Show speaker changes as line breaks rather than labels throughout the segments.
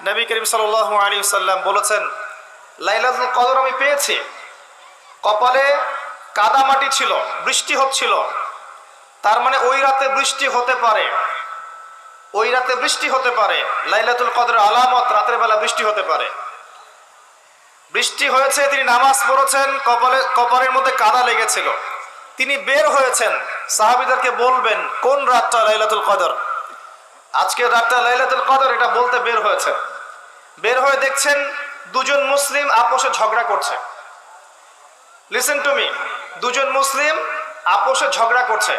নবী করিম সাল্লাল্লাহু আলাইহি ওয়াসাল্লাম বলেছেন, লাইলাতুল কদর আমি পেয়েছি, কপালে কাদা মাটি ছিল, বৃষ্টি হচ্ছিল, তার মানে ওই রাতে বৃষ্টি হতে পারে, ওই রাতে বৃষ্টি হতে পারে। লাইলাতুল কদরের আলামত রাতের বেলা বৃষ্টি হতে পারে। বৃষ্টি হয়েছে, তিনি নামাজ পড়েছেন, কপালের মধ্যে কাদা লেগেছিল, তিনি বের হয়েছেন, সাহাবীদেরকে বলবেন কোন রাতটা লাইলাতুল কদর, আজকের রাতটা লাইলাতুল কদর, এটা বলতে বের হয়েছেন। বের হয়ে দেখছেন দুজন মুসলিম আপোষে ঝগড়া করছে। লিসেন টু মি, দুজন মুসলিম আপোষে ঝগড়া করছে।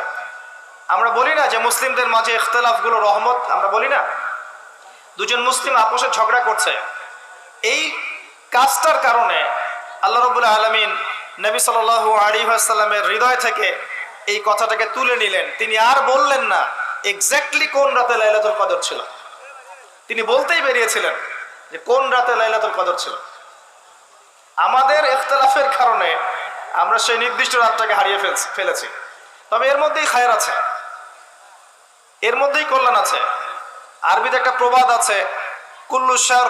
আমরা বলি না যে মুসলিমদের মাঝে ইখতিলাফগুলো রহমত, আমরা বলি না? দুজন মুসলিম আপোষে ঝগড়া করছে, এই কাজটার কারণে আল্লাহ রাব্বুল আলামিন নবী সাল্লাল্লাহু আলাইহি ওয়াসাল্লামের হৃদয় থেকে এই কথাটাকে তুলে নিলেন। তিনি আর বললেন না এক্স্যাক্টলি কোন রাতে লাইলাতুল কদর ছিল, তিনি বলতেই বেরিয়েছিলেন যে কোন রাতে লাইলাতুল কদর ছিল। আমাদের ইখতিলাফের কারণে আমরা সেই নির্দিষ্ট রাতটাকে হারিয়ে ফেলেছি। তবে এর মধ্যেই খায়ের আছে, এর মধ্যেই কল্যাণ আছে। আরবিতে একটা প্রবাদ আছে, কুল্লু শার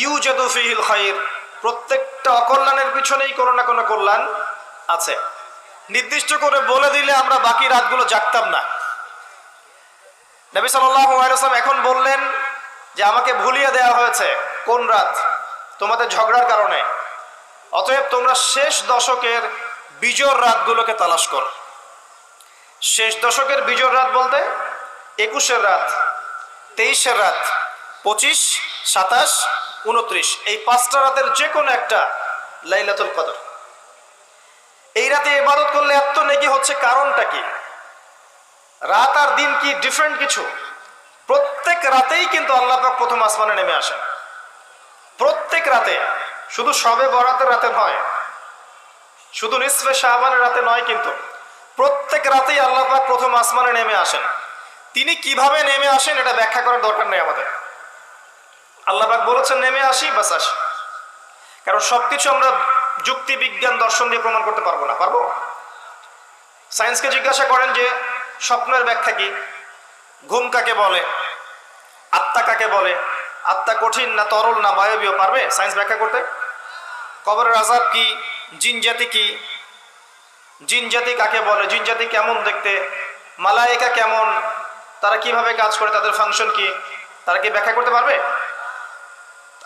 ইউজাদু ফিহিল খায়র, প্রত্যেকটা অকল্যাণের পিছনেই কোনো না কোনো কল্যাণ আছে। নির্দিষ্ট করে বলে দিলে আমরা বাকি রাতগুলো জাগতাম না। নবী সাল্লাল্লাহু আলাইহি ওয়াসাল্লাম এখন বললেন যে আমাকে ভুলিয়ে দেওয়া হয়েছে কোন রাত, তোমাদের ঝগড়ার কারণে, অতএব তোমরা শেষ দশকের বিজোড় রাতগুলোকে তালাশ করো। শেষ দশকের বিজোড় রাত বলতে 21-এর রাত, 23-এর রাত, 25, 27, 29, এই 5টা রাতের যে কোনো একটা লাইলাতুল কদর। এই রাতে ইবাদত করলে এত নেকি হচ্ছে, কারণটা কি? রাত আর দিন কি ডিফারেন্ট কিছু? প্রত্যেক রাতেই কিন্তু আল্লাহ পাক প্রথম আসমানে নেমে আসেন, প্রত্যেক রাতে, শুধু শবে বরাতের রাতে নয়, শুধু নিসফে শাবানের রাতে নয়, কিন্তু প্রত্যেক রাতেই আল্লাহ পাক প্রথম আসমানে নেমে আসেন। তিনি কিভাবে নেমে আসেন এটা ব্যাখ্যা করার দরকার নেই আমাদের। আল্লাহ পাক বলেছেন নেমে আসি, বাস আসি। কারণ সবকিছু আমরা যুক্তি, বিজ্ঞান, দর্শন দিয়ে প্রমাণ করতে পারবো না। পারবো? সায়েন্সকে জিজ্ঞাসা করেন যে স্বপ্নের ব্যাখ্যা কি, ঘুম কাকে বলে, আত্মা কাকে বলে, আত্মা কঠিন না তরল না বায়বীয়, পারবে সায়েন্স ব্যাখ্যা করতে? কবরের আযাব কি, জিন জাতি কি, জিন জাতি কাকে বলে, জিন জাতি কেমন দেখতে, মালায়েকা কেমন, তারা কিভাবে কাজ করে, তাদের ফাংশন কি, তারা কি ব্যাখ্যা করতে পারবে?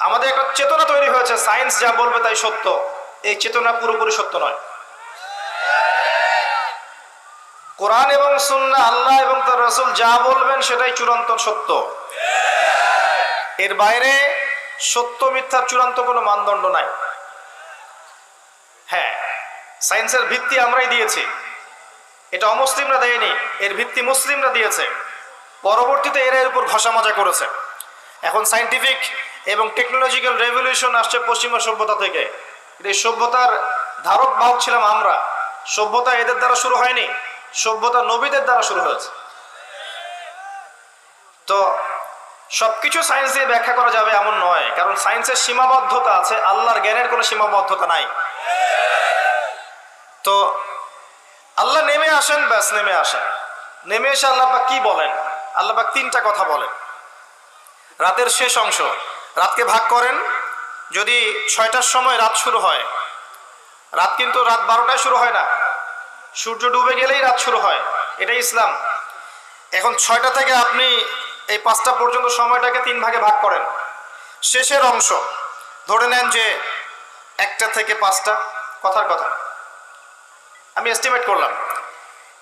আমাদের একটা চেতনা তৈরি হয়েছে, সায়েন্স যা বলবে তাই সত্য। এই চেতনা পুরোপুরি সত্য নয়। কোরআন এবং সুন্নাহ, আল্লাহ এবং তার রাসূল যা বলবেন সেটাই চূড়ান্ত সত্য। এর বাইরে সত্য মিথ্যার চূড়ান্ত কোনো মানদণ্ড নাই। হ্যাঁ, সায়েন্সের ভিত্তি আমরাই দিয়েছি, এটা অমুসলিমরা দেয়নি, এর ভিত্তি মুসলিমরা দিয়েছে। পরবর্তীতে এরা এর উপর ঘষা মাজা করেছে। এখন সায়েন্টিফিক এবং টেকনোলজিক্যাল রেভলিউশন আসছে পশ্চিমা সভ্যতা থেকে। এই সভ্যতার ধারক বাহক ছিলাম আমরা। সভ্যতা এদের দ্বারা শুরু হয়নি, সভ্যতা নবীদের দ্বারা শুরু হয়েছে। তো সবকিছু সায়েন্স দিয়ে ব্যাখ্যা করা যাবে এমন নয়, কারণ সায়েন্সের সীমাবদ্ধতা আছে, আল্লাহর জ্ঞানের কোনো সীমাবদ্ধতা নাই। তো আল্লাহ নেমে আসেন, ব্যাস নেমে আসেন। নেমে এসে আল্লাহ পাক কি বলেন? আল্লাহ পাক 3টা কথা বলেন। রাতের শেষ অংশ, রাতকে ভাগ করেন। যদি 6টার সময় রাত শুরু হয়, রাত কিন্তু রাত 12টায় শুরু হয় না, সূর্য ডুবে গেলেই রাত শুরু হয়, এটাই ইসলাম। এখন 6টা থেকে আপনি এই 5টা পর্যন্ত সময়টাকে 3 ভাগে ভাগ করেন। শেষের অংশ ধরে নেন যে 1টা থেকে 5টা, কথার কথা আমি এস্টিমেট করলাম,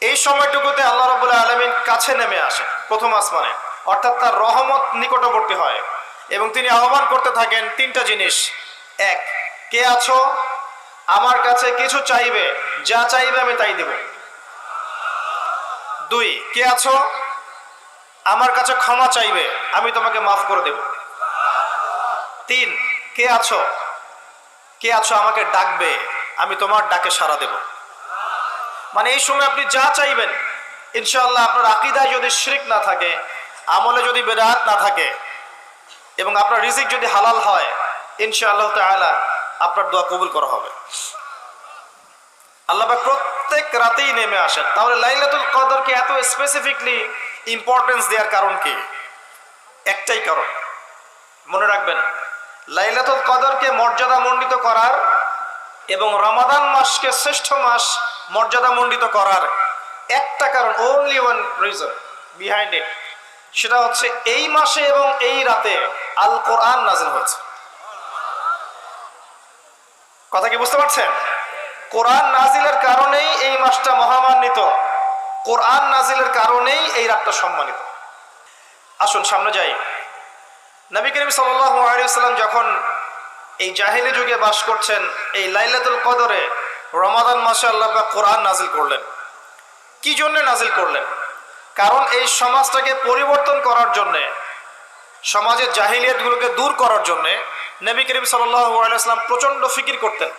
এই সময়টুকুতে আল্লাহ রাব্বুল আলামিন কাছে নেমে আসেন প্রথম আসমানে, অর্থাৎ তার রহমত নিকটবর্তী হয় এবং তিনি আহ্বান করতে থাকেন 3টা জিনিস। 1, কে আছো আমার কাছে কিছু চাইবে, যা চাইবে আমি তাই দেব। 2, কে আছো আমার কাছে ক্ষমা চাইবে, আমি তোমাকে মাফ করে দেব। 3, কে আছো আমাকে ডাকবে, আমি তোমার ডাকে সাড়া দেব। মানে এই সময় আপনি যা চাইবেন ইনশাআল্লাহ, আপনার আকীদায় যদি শিরক না থাকে, আমলে যদি বিদআত না থাকে এবং আপনার রিজিক যদি হালাল হয়, ইনশাআল্লাহ তাআলা আপনার দোয়া কবুল করা হবে। আল্লাহ পাক প্রত্যেক রাতেই নেমে আসেন। তাহলে লাইলাতুল কদরকে এত স্পেসিফিকলি ইম্পর্টেন্স দেওয়ার কারণ কি? একটাই কারণ, মনে রাখবেন, লাইলাতুল কদরকে মর্যাদামণ্ডিত করার এবং রমাদান মাসকে শ্রেষ্ঠ মাস মর্যাদামণ্ডিত করার একটা কারণ, only one reason behind it, সেটা হচ্ছে এই মাসে এবং এই রাতে আল কোরআন নাজিল হয়েছে। কথা কি বুঝতে পারছেন? কোরআন নাজিলের কারণেই এই মাসটা মহামান্বিত, কোরআন নাজিলের কারণেই এই রাতটা সম্মানিত। আসুন সামনে যাই। নবী করিম সাল্লাল্লাহু আলাইহি ওয়াসাল্লাম যখন এই জাহেলি যুগে বাস করছেন, এই লাইলাতুল কদরে রমাদান মাসে আল্লাহ পাক কোরআন নাজিল করলেন। কি জন্য নাজিল করলেন? কারণ এই সমাজটাকে পরিবর্তন করার জন্যে, সমাজের জাহিলিয়াতগুলোকে দূর করার জন্যে নবী করিম সাল্লাল্লাহু আলাইহি ওয়াসাল্লাম প্রচণ্ড ফিকির করতেন।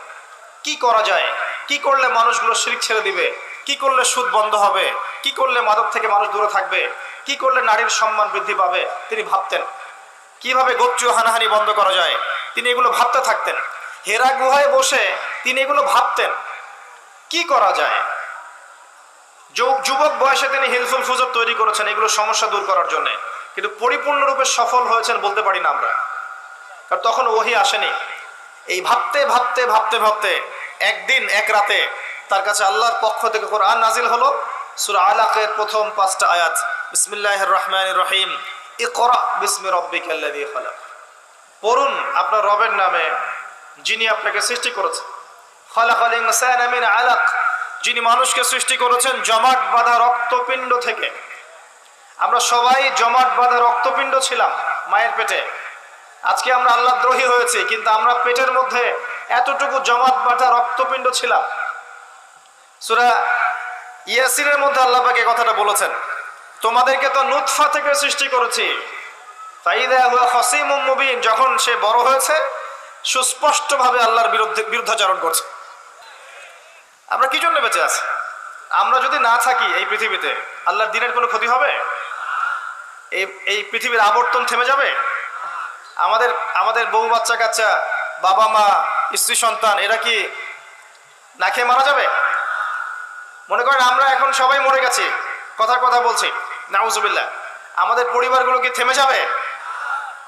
কি করা যায়, কি করলে মানুষগুলো শিরক ছেড়ে দিবে, কি করলে সুদ বন্ধ হবে, কি করলে মাদক থেকে মানুষ দূরে থাকবে, কি করলে নারীর সম্মান বৃদ্ধি পাবে। তিনি ভাবতেন কিভাবে গোত্রীয় হানাহানি বন্ধ করা যায়, তিনি এগুলো ভাবতে থাকতেন। হেরা গুহায় বসে তিনি এগুলো ভাবতেন কি করা যায়। যুবক বয়সে তিনি হিলফুল ফুজর তৈরি করেছেন এগুলো সমস্যা দূর করার জন্য, কিন্তু পরিপূর্ণরূপে সফল হয়েছেন বলতে পারি না আমরা, কারণ তখন ওহী আসেনি। এই ভাবতে ভাবতে ভাবতে ভাবতে একদিন এক রাতে তার কাছে আল্লাহর পক্ষ থেকে কোরআন নাজিল হলো। সূরা আলাকের প্রথম 5টা আয়াত, বিসমিল্লাহির রহমানির রহিম, ইকরা বিসমি রাব্বিকাল্লাযী খালাক। পড়ুন আপনার রবের নামে যিনি আপনাকে সৃষ্টি করেছেন। খালাকাল ইনসানা মিন আলাক, যিনি মানুষকে সৃষ্টি করেছেন জমাট বাঁধা রক্তপিণ্ড থেকে। আমরা সবাই জমাট বাঁধা রক্তপিণ্ড ছিলাম মায়ের পেটে। আজকে আমরা আল্লাহ দ্রোহী হয়েছি, কিন্তু আমরা পেটের মধ্যে এতটুকু জমাট বাঁধা রক্তপিণ্ড ছিলাম। সূরা ইয়াসিনের মধ্যে আল্লাহ পাক এই কথাটা বলেছেন, তোমাদেরকে তো নুতফা থেকে সৃষ্টি করেছি, ফাইদা হুয়া খাসীমুম মুবিন, যখন সে বড় হয়েছে সুস্পষ্টভাবে আল্লাহর বিরুদ্ধাচরণ করছে। আমরা কি জন্য বেঁচে আছি? আমরা যদি না থাকি এই পৃথিবীতে, আল্লাহর দ্বীনের কোনো ক্ষতি হবে? এই পৃথিবীর আবর্তন থেমে যাবে? আমাদের বউ বাচ্চা কাচ্চা, বাবা মা, স্ত্রী সন্তান, এরা কি না খেয়ে মারা যাবে? মনে করেন আমরা এখন সবাই মরে গেছি, কথার কথা বলছি, নাউজুবিল্লাহ, আমাদের পরিবারগুলো কি থেমে যাবে?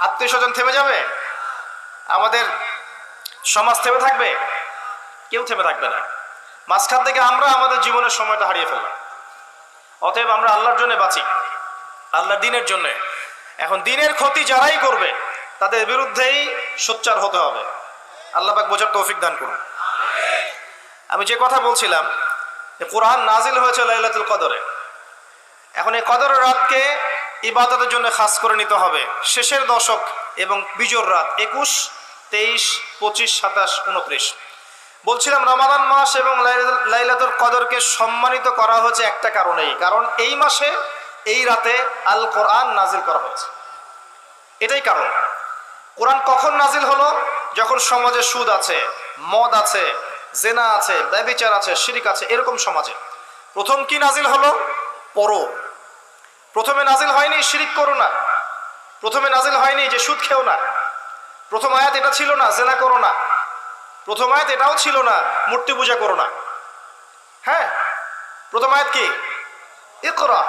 আত্মীয় স্বজন থেমে যাবে? আমাদের সমাজ থেমে থাকবে? কেউ থেমে থাকবে না। মাঝখান থেকে আমরা আমাদের জীবনের সময়টা হারিয়ে ফেললাম। অতএব আমরা আল্লাহর জন্য বাঁচি, আল্লাহর দ্বীনের জন্য। এখন দ্বীনের ক্ষতি যারাই করবে তাদের বিরুদ্ধেই সোচ্চার হতে হবে। আল্লাহ পাক বোঝার তৌফিক দান করুন। আমি যে কথা বলছিলাম, কোরআন নাজিল হয়েছে লাইলাতুল কদরে। এখন এই কদরের রাতকে ইবাদতের জন্য খাস করে নিতে হবে। শেষের দশক এবং বিজোড় রাত 21, 23, 25, 27, 29। বলছিলাম রমাদান মাস এবং লাইলাতুল কদরকে সম্মানিত করা হয়েছে একটা কারণেই, কারণ এই মাসে এই রাতে আল কোরআন নাজিল করা হয়েছে। এটাই কারণ। কোরআন কখন নাজিল হলো? যখন সমাজে সুদ আছে, মদ আছে, জেনা আছে, ব্যভিচার আছে, শিরিক আছে, এরকম সমাজে প্রথম কি নাজিল হলো? পড়ো। প্রথমে নাজিল হয়নি শিরিক করো না, প্রথমে নাজিল হয়নি যে সুদ খেও না, প্রথম আয়াত এটা ছিল না জেনা করো না, প্রথম আয়াত এটাও ছিল না মূর্তি পূজা করো না। হ্যাঁ, প্রথম আয়াত কি? ইকরা,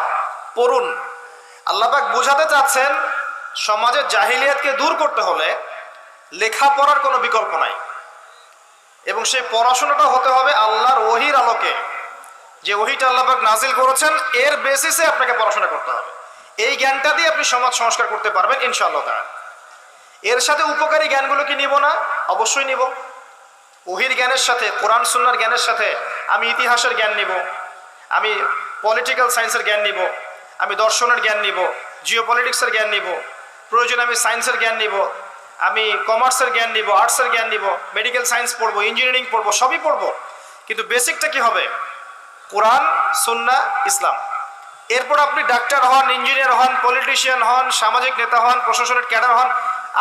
পড়ুন। আল্লাহ পাক বোঝাতে চাচ্ছেন সমাজের জাহিলিয়াতকে দূর করতে হলে লেখাপড়ার কোনো বিকল্প নাই, এবং সেই পড়াশোনাটা হতে হবে আল্লাহর ওহীর আলোকে। যে ওহীটা আল্লাহ পাক নাজিল করেছেন এর বেসিসে আপনাকে পড়াশোনা করতে হবে। এই জ্ঞানটা দিয়ে আপনি সমাজ সংস্কার করতে পারবেন ইনশাআল্লাহ তাআলা। এর সাথে উপকারী জ্ঞানগুলো কি নিব না? অবশ্যই নিব। ওহীর জ্ঞানের সাথে, কোরআন সুন্নাহর জ্ঞানের সাথে আমি ইতিহাসের জ্ঞান নিব, আমি পলিটিক্যাল সায়েন্সের জ্ঞান নিব, আমি দর্শনের জ্ঞান নিব, জিওপলিটিক্সের জ্ঞান নিব, প্রয়োজনে আমি সায়েন্সের জ্ঞান নিব, আমি কমার্সের জ্ঞান নিব, আর্টসের জ্ঞান নিব, মেডিকেল সায়েন্স পড়বো, ইঞ্জিনিয়ারিং পড়বো, সবই পড়বো, কিন্তু বেসিকটা কি হবে? কোরআন, সুন্নাহ, ইসলাম। এরপর আপনি ডাক্তার হন, ইঞ্জিনিয়ার হন, পলিটিশিয়ান হন, সামাজিক নেতা হন, প্রশাসনের ক্যাডার হন,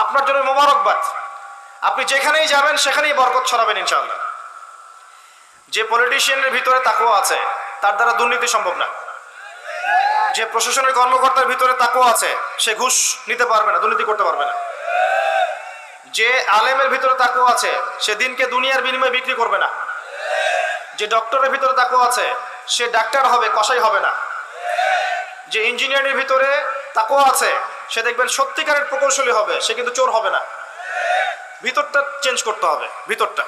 আপনার জন্য মোবারকবাদ। আপনি যেখানেই যাবেন সেখানেই বরকত ছড়াবেন ইনশাআল্লাহ। যে পলিটিশিয়ানের ভিতরে তাকওয়া আছে তার দ্বারা দুর্নীতি সম্ভব না। যে প্রশাসনের কর্মকর্তার ভিতরে তাকওয়া আছে সে ঘুষ নিতে পারবে না, দুর্নীতি করতে পারবে না। যে আলেমের ভিতরে তাকওয়া আছে সে দিনকে দুনিয়ার বিনিময়ে বিক্রি করবে না। যে ডক্টরের ভিতরে তাকওয়া আছে সে ডাক্তার হবে, কসাই হবে না। যে ইঞ্জিনিয়ারের ভিতরে তাকওয়া আছে সে দেখবেন সত্যিকারের প্রকৌশলী হবে, সে কিন্তু চোর হবে না। ভিতরটা চেঞ্জ করতে হবে, ভিতরটা,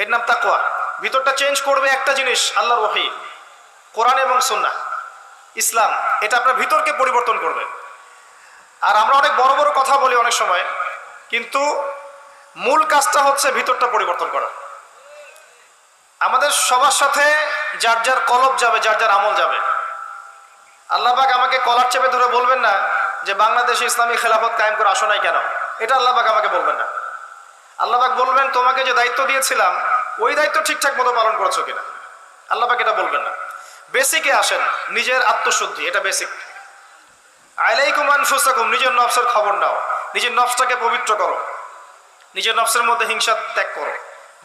এর নাম তাকওয়া। ভিতরটা চেঞ্জ করবে একটা জিনিস, আল্লাহর ওহী, কোরআন এবং সুন্নাহ, ইসলাম, এটা আপনার ভিতরকে পরিবর্তন করবে। আর আমরা অনেক বড় বড় কথা বলি অনেক সময়, কিন্তু মূল কাজটা হচ্ছে ভিতরটা পরিবর্তন করা। আমাদের সবার সাথে যার যার কলব যাবে, যার যার আমল যাবে। আল্লাহ পাক আমাকে কলার চেপে ধরে বলবেন না যে বাংলাদেশে ইসলামী খেলাফত কায়েম করে আসো নাই কেন, এটা আল্লাহ পাক আমাকে বলবেন না। আল্লাহ পাক বলবেন তোমাকে যে দায়িত্ব দিয়েছিলাম ওই দায়িত্ব ঠিকঠাক মতো পালন করেছো কিনা, আল্লাহ পাক এটা বলবেন না। বেসিকে আসেন, নিজের আত্মশুদ্ধি, এটা বেসিক। আলাইকুম আনফুসাকুম, নিজের নফসের খবর নাও, নিজের নফসটাকে পবিত্র করো, নিজের নফসের মধ্যে হিংসা ত্যাগ করো,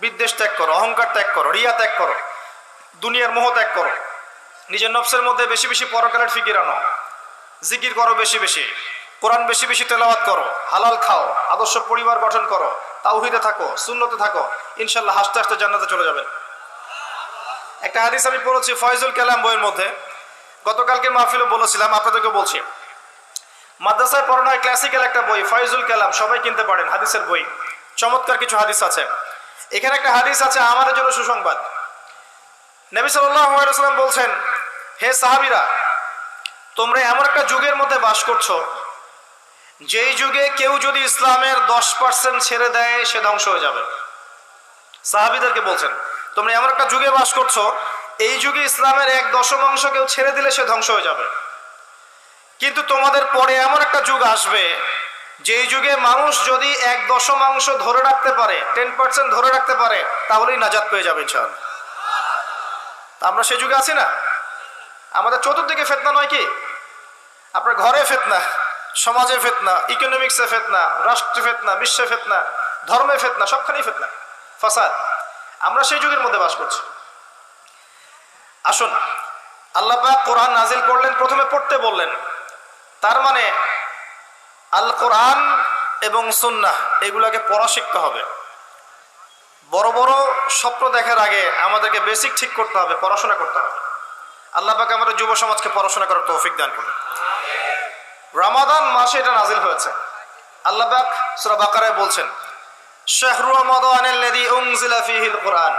বিদ্বেষ ত্যাগ করো, অহংকার ত্যাগ করো, রিয়া ত্যাগ করো, দুনিয়ার মোহ ত্যাগ করো। নিজের নফসের মধ্যে বেশি বেশি পরকালের ফিকির আনো, জিকির করো বেশি বেশি, কোরআন বেশি বেশি তেলাওয়াত করো, হালাল খাও, আদর্শ পরিবার গঠন করো, তাওহীদে থাকো, সুন্নতে থাকো, ইনশাল্লাহ হাসতে হাসতে জান্নাতে চলে যাবেন। একটা হাদিস আমি পড়েছি ফয়জুল কালাম বইয়ের মধ্যে, গতকালকে মাহফিলে বলেছিলাম, আপনাদেরকে বলছি। মাদ্রাসায় পড়ানো হয় ক্লাসিক্যাল একটা বই ফয়জুল কালাম, সবাই কিনতে পারেন, হাদিসের বই, চমৎকার কিছু হাদিস আছে। এখানে একটা হাদিস আছে আমাদের জন্য সুসংবাদ। নবী সাল্লাল্লাহু আলাইহি ওয়াসাল্লাম বলছেন, হে সাহাবীরা, তোমরা এমন একটা যুগের মধ্যে বাস করছো যেই যুগে কেউ যদি ইসলামের 10% ছেড়ে দেয় সে ধ্বংস হয়ে যাবে। সাহাবীদেরকে বলছেন তোমরা এমন একটা যুগে বাস করছো, এই যুগে ইসলামের 1/10 কেউ ছেড়ে দিলে সে ধ্বংস হয়ে যাবে। কিন্তু তোমাদের পরে এমন একটা যুগ আসবে যেই যুগে মানুষ যদি 1/10 ধরে রাখতে পারে, 10% ধরে রাখতে পারে, তাহলেই নাজাত পেয়ে যাবে ইনশাআল্লাহ। আমরা সে যুগে আছি না? আমাদের চতুর্দিকে ফিতনা নয় কি? আপনার ঘরে ফিতনা, সমাজে ফিতনা, ইকোনমিক্সে ফিতনা, রাষ্ট্রে ফিতনা, বিশ্বে ফিতনা, ধর্মে ফিতনা, সবখানেই ফিতনা, ফাসাদ। আমরা সেই যুগের মধ্যে বাস করছি। আসুন, আল্লাহ পাক কোরআন নাজিল করলেন, প্রথমে পড়তে বললেন, তার মানে আল কোরআন এবং সুন্নাহ এগুলাকে পড়া শিখতে হবে। বড় বড় স্বপ্ন দেখার আগে আমাদেরকে বেসিক ঠিক করতে হবে, পড়াশোনা করতে হবে। আল্লাহ পাক আমাদের যুব সমাজকে পড়াশোনা করার তৌফিক দান করুন। রমাদান মাসে এটা নাজিল হয়েছে। আল্লাহ পাক সূরা বাকারায় বলছেন, শাহরু রমাদানাল্লাযী উনজিলা ফীহিল কুরআন,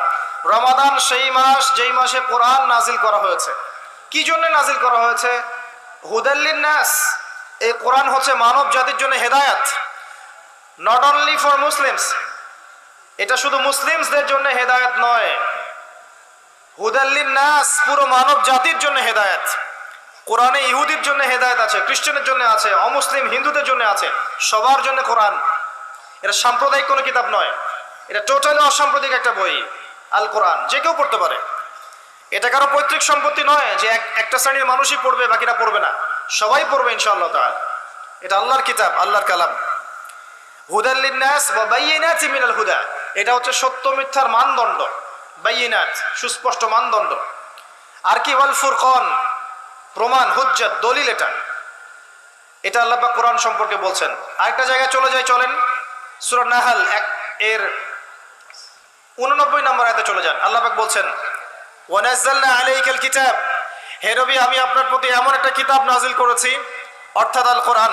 রমাদান সেই মাস যেই মাসে কোরআন নাজিল করা হয়েছে। কি জন্য নাজিল করা হয়েছে? হুদাল লিন-নাস, এই কোরআন হচ্ছে মানব জাতির জন্য হেদায়েত, নট অনলি ফর মুসলিমস। এটা শুধু মুসলিমসদের জন্য হেদায়েত নয়, হুদাল লিন-নাস, পুরো মানব জাতির জন্য হেদায়েত। কোরআনে ইহুদির জন্য হেদায়েত আছে, খ্রিস্টানের জন্য আছে, অমুসলিম হিন্দুদের জন্য আছে, সবার জন্য কোরআন। এটা সাম্প্রদায়িক কোনো কিতাব নয়, এটা টোটালি অসাম্প্রদায়িক একটা বই। আল কোরআন যে কেউ পড়তে পারে, এটা কারো পৈতৃক সম্পত্তি নয় যে একটা শ্রেণীর মানুষই পড়বে বাকিরা পড়বে না, সবাই পড়বে ইনশাআল্লাহ তাআলা। এটা আল্লাহর কিতাব, আল্লাহর কালাম। হুদাল লিন-নাস ওয়া বায়্যিনাতিন মিনাল হুদা, এটা হচ্ছে সত্য মিথ্যার মানদণ্ড, বায়্যিনাত সুস্পষ্ট মানদণ্ড। আর কি ওয়াল ফুরকান, প্রমাণ, হুজ্জাত, দলিল। এটা আল্লাহ পাক কোরআন সম্পর্কে বলছেন। আরেকটা জায়গায় চলে যাই, চলেন সূরা নাহল এর 89 নম্বর আয়াতে চলে যান। আল্লাহ পাক বলছেন, ওয়া নাযালনা আলাইকাল কিতাব, হে নবী আমি আপনার প্রতি এমন একটা কিতাব নাজিল করেছি, অর্থাৎ আল কোরআন।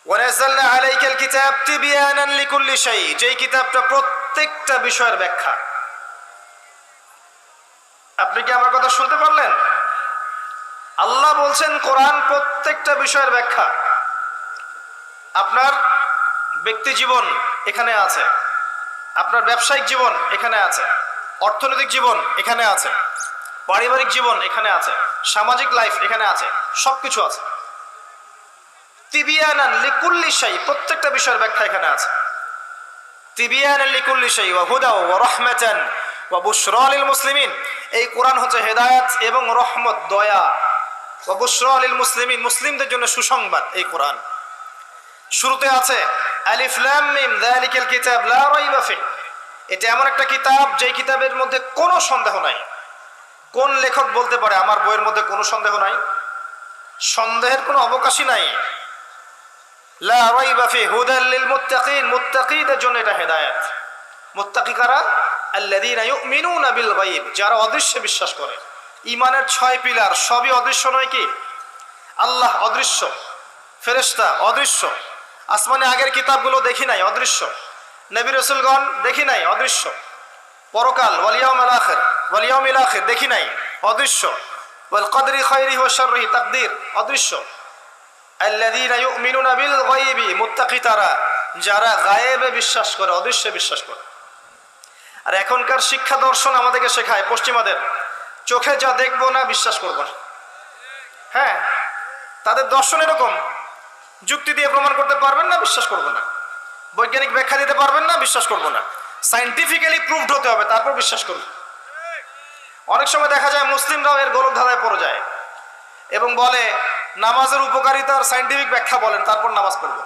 ওয়া নাযালনা আলাইকাল কিতাব তিবয়ানান লিকুল্লি শাই, যেই কিতাবটা প্রত্যেকটা বিষয়ের ব্যাখ্যা। আপনি কি আমার কথা শুনতে পারলেন? আল্লাহ বলছেন কোরআন প্রত্যেকটা বিষয়ের ব্যাখ্যা। আপনার ব্যক্তি জীবন এখানে আছে, আপনার ব্যবসায়িক জীবন এখানে আছে, অর্থনৈতিক জীবন এখানে আছে, পারিবারিক জীবন এখানে আছে, সামাজিক লাইফ এখানে আছে, সবকিছু আছে। তিবিয়ানান লিকুল্লি শাই, প্রত্যেকটা বিষয়ের ব্যাখ্যা এখানে আছে। তিবিয়ানান লিকুল্লি শাই ওয়া হুদা ওয়া রাহমাতান ওয়া বুশরা লিল মুসলিমিন, এই কোরআন হচ্ছে হেদায়েত এবং রহমত, দয়া। ওয়া বুশরা লিল মুসলিমিন, মুসলিমদের জন্য সুসংবাদ এই কোরআন। শুরুতে আছে আলিফ লাম মিম যালিকাল কিতাব লা রাইবা ফিহি, এটা এমন একটা কিতাব যেই কিতাবের মধ্যে কোনো সন্দেহ নাই। কোন লেখক বলতে পারে আমার বইয়ের মধ্যে কোনো সন্দেহ নাই? সন্দেহের কোনো অবকাশই নাই। লা রাইবা ফিহি হুদাল লিল মুত্তাকিন, মুত্তাকিদের জন্য এটা হেদায়েত। মুত্তাকি কারা? আল্লাযীনা ইউমিনুনা বিল গায়ব, যারা অদৃশ্যে বিশ্বাস করে। ঈমানের 6 পিলার সবই অদৃশ্য নয় কি? আল্লাহ অদৃশ্য, ফেরেশতা অদৃশ্য, আসমানে আগের কিতাবগুলো দেখি নাই, অদৃশ্য, নবী রাসূলগণ দেখি নাই, অদৃশ্য, পরকাল ওয়াল ইয়াউমিল আখির দেখি নাই, অদৃশ্য, ওয়াল কদরি খায়রিহি ওয়া শাররিহি তাকদীর অদৃশ্য। আল্লাযীনা ইউমিনুনা বিল গায়বি, মুত্তাকি তারা যারা গায়েবে বিশ্বাস করে, অদৃশ্যে বিশ্বাস করে। আর এখনকার শিক্ষা দর্শন আমাদেরকে শেখায় পশ্চিমাদের, চোখে যা দেখবো না বিশ্বাস করবো না। হ্যাঁ, তাদের দর্শন এরকম, যুক্তি দিয়ে প্রমাণ করতে পারবেন না, বিশ্বাস করবো না, বৈজ্ঞানিক ব্যাখ্যা দিতে পারবেন না, বিশ্বাস করবো না, সায়েন্টিফিক্যালি প্রুভড হতে হবে তারপর বিশ্বাস করব। অনেক সময় দেখা যায় মুসলিমরাও এর গোলক ধাঁধায় পড়ে যায় এবং বলে নামাজের উপকারিতার সায়েন্টিফিক ব্যাখ্যা বলেন তারপর নামাজ পড়বো।